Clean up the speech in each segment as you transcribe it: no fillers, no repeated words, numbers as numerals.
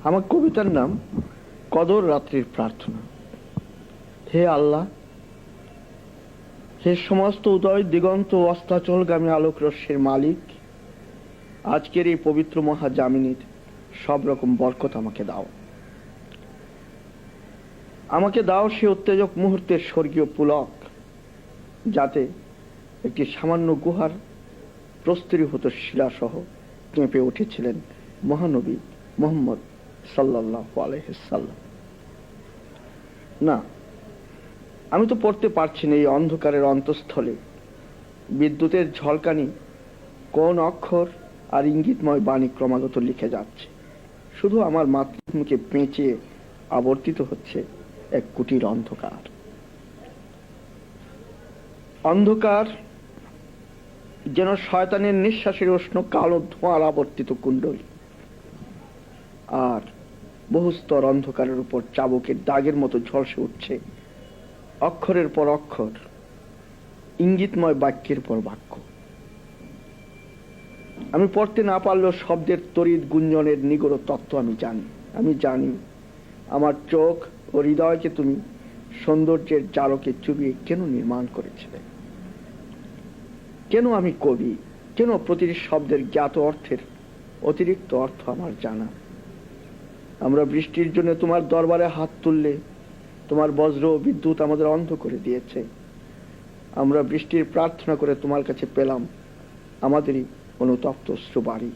আমার কবিতার নাম কদর রাত্রির প্রার্থনা। হে আল্লাহ, হে সমস্ত উদয় দিগন্ত অস্তাচলগামী আলোক রশ্মির মালিক, আজকের এই পবিত্র মহাজামিনীর সব রকম বরকত আমাকে দাও। আমাকে দাও সে উত্তেজক মুহূর্তের স্বর্গীয় পুলক, যাতে একটি সামান্য গুহার প্রস্তরীভূত শিলাসহ কেঁপে উঠেছিলেন মহানবী মুহাম্মদ সাল্লাল্লাহু আলাইহি সাল্লাম। না, আমি তো পড়তে পারছি না এই অন্ধকারের অন্তঃস্থলে বিদ্যুতের ঝলকানি কোন অক্ষর আর ইঙ্গিতময় বাণী ক্রমাগত লিখে যাচ্ছে। শুধু আমার মাতৃভূমিকে পেঁচিয়ে আবর্তিত হচ্ছে এক কুটির অন্ধকার। অন্ধকার যেন শয়তানের নিঃশ্বাসের উষ্ণ কালো ধোঁয়ার আবর্তিত কুণ্ডলী, আর বহুস্তর অন্ধকারের উপর চাবুকের দাগের মতো ঝলসে উঠছে অক্ষরের পর অক্ষর, ইঙ্গিতময় বাক্যের পর বাক্য। আমি পড়তে না পারলেও শব্দের তড়িৎ গুঞ্জনের নিগড় তত্ত্ব আমি জানি আমার চোখ ও হৃদয়কে তুমি সৌন্দর্যের জারকে চুবিয়ে কেন নির্মাণ করেছিলে। কেন আমি কবি, কেন প্রতিটি শব্দের জ্ঞাত অর্থের অতিরিক্ত অর্থ আমার জানা। আমরা বৃষ্টির জন্য তোমার দরবারে হাত তুললে তোমার বজ্র ও বিদ্যুৎ আমাদের অন্ধ করে দিয়েছে। আমরা বৃষ্টির প্রার্থনা করে তোমার কাছে পেলাম আমাদেরই অনুতপ্ত অশ্রুবাড়ি।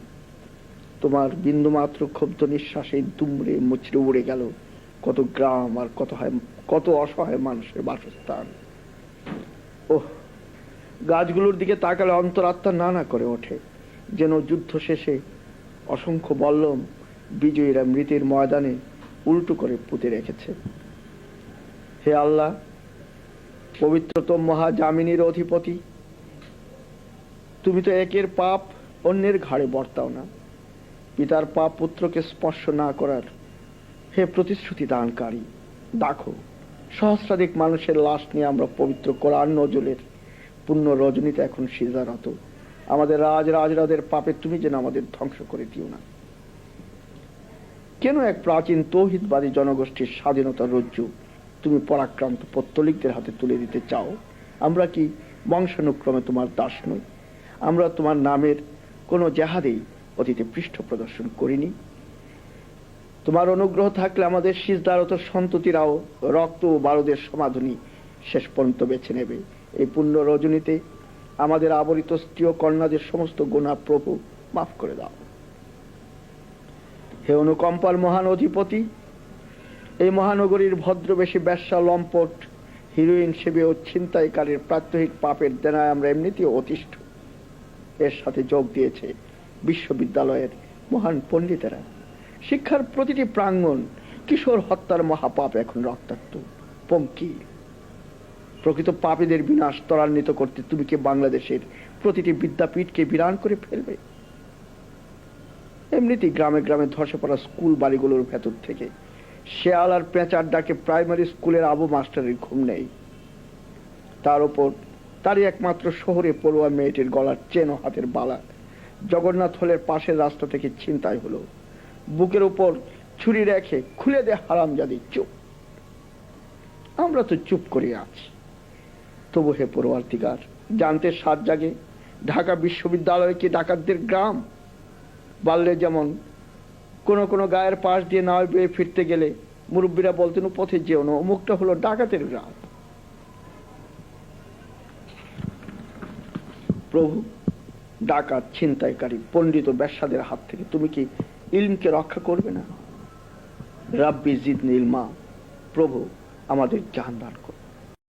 তোমার বিন্দুমাত্র ক্ষুব্ধ নিঃশ্বাসে দুমড়ে মুচড়ে উড়ে গেল কত গ্রাম আর কত অসহায় মানুষের বাসস্থান। ওহ, গাছগুলোর দিকে তাকালে অন্তরাত্মা না করে ওঠে, যেন যুদ্ধ শেষে অসংখ্য বল্লম বিজয়ীরা মৃতের ময়দানে উল্টো করে পুঁতে রেখেছে। হে আল্লাহ, পবিত্রতম মহাজামিনীর অধিপতি, তুমি তো একের পাপ অন্যের ঘাড়ে বর্তাও না। পিতার পাপ পুত্রকে স্পর্শ না করার হে প্রতিশ্রুতি দানকারী, দেখো সহস্রাধিক মানুষের লাশ নিয়ে আমরা পবিত্র কোরআন নজরুলের পুণ্য রজনীতে এখন সিজদারত। আমাদের রাজরাজরাদের পাপে তুমি যেন আমাদের ধ্বংস করে দিও না। কেন এক প্রাচীন তৌহিদবাদী জনগোষ্ঠীর স্বাধীনতার রজ্জু তুমি পরাক্রান্ত পত্তলিকদের হাতে তুলে দিতে চাও? আমরা কি বংশানুক্রমে তোমার দাস নই? আমরা তোমার নামের কোনো জেহাদেই অতীতে পৃষ্ঠ প্রদর্শন করিনি? তোমার অনুগ্রহ থাকলে আমাদের সিজদারত সন্ততিরাও রক্ত ও বারুদের সমাধুনি শেষ পর্যন্ত বেছে নেবে। এই পুণ্য রজনীতে আমাদের আবরিত স্ত্রী ও কন্যাদের সমস্ত গুনাহ প্রভু মাফ করে দাও। হে অনুকম্পার মহান অধিপতি, এই মহানগরীর ভদ্রবেশী ব্যবসা, লম্পট, হিরোইন সেবী ও ছিনতাইকারীর প্রাত্যহিক পাপের দেনায় আমরা এমনিতেই অতিষ্ঠ। এর সাথে যোগ দিয়েছে বিশ্ববিদ্যালয়ের মহান পণ্ডিতেরা। শিক্ষার প্রতিটি প্রাঙ্গণ কিশোর হত্যার মহাপাপ এখন রক্তাক্ত, পঙ্কি। প্রকৃত পাপীদের বিনাশ ত্বরান্বিত করতে তুমি কি বাংলাদেশের প্রতিটি বিদ্যাপীঠকে বিরান করে ফেলবে? এমনিতেই গ্রামে গ্রামে ধসে পড়া স্কুল বাড়িগুলোর ভেতর থেকে শেয়াল আর পেঁচার ডাকে প্রাইমারি স্কুলের আবু মাস্টারের ঘুম নেই। তার উপর তারই একমাত্র শহরে পড়ুয়া মেয়েটির গলার চেন ও হাতের বালা জগন্নাথ হলের পাশের রাস্তা থেকে ছিনতাই হলো। বুকের উপর ছুরি রেখে খুলে দে হারামজাদি, চুপ। আমরা তো চুপ করে আছি, তবু হে পরওয়ারদিগার, জানতে সাত জাগে ঢাকা বিশ্ববিদ্যালয় কি ডাকাতদের গ্রাম? বাল্যে যেমন কোন গায়ের পাশ দিয়ে নাও বেয়ে ফিরতে গেলে মুরব্বীরা বলতেন পথে যেও না, অমুকটা হলো ডাকাতের গ্রাম। প্রভু, ডাকাত, ছিনতাইকারী, পণ্ডিত, ব্যবসাদের হাত থেকে তুমি কি ইলমকে রক্ষা করবে না? রাব্বি জিদনি ইলমা, প্রভু আমাদের জ্ঞান দান করো।